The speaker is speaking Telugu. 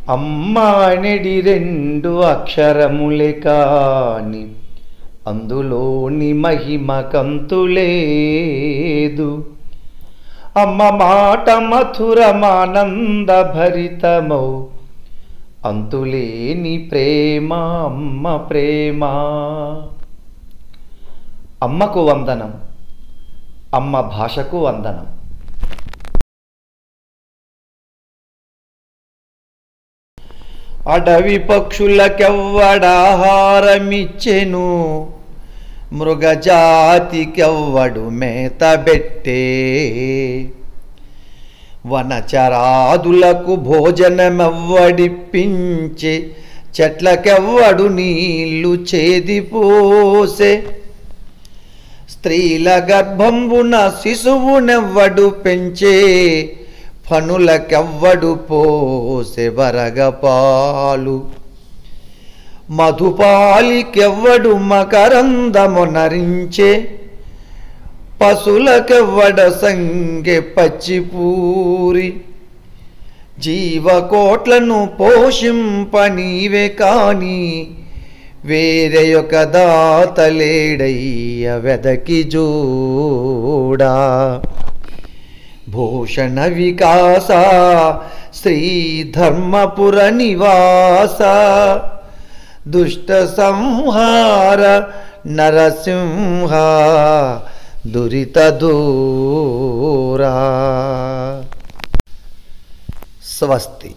అమ్మ అనేది రెండు అక్షరములే కాని అందులోని మహిమ కంతులేదు. అమ్మ మాట మధురమానంద భరితమౌ అంతులేని ప్రేమ అమ్మ ప్రేమ. అమ్మకు వందనం, అమ్మ భాషకు వందనం. అడవి పక్షులకెవ్వడాహారమిచ్చెను, మృగజాతికెవ్వడు మేతబెట్టే. వనచరాదులకు భోజనమెవ్వడిప్పించే, చెట్లకెవ్వడు నీళ్లు చేదిపోసే. స్త్రీల గర్భంబున శిశువునెవ్వడు పెంచే, ఫనులకెవ్వడు పోసె వరగపాలు. మధుపాలికెవ్వడు మకరందమునరించే, పశులకెవ్వడ సంగె పచ్చిపూరి. జీవకోట్లను పోషింపనీవే కాని వేరెయొక దాతలేడయ్య వెదకి జూడా. భూషణ వికాస శ్రీధర్మపుర నివాస, దుష్ట సంహార నరసింహ దురిత దూరా. స్వస్తి.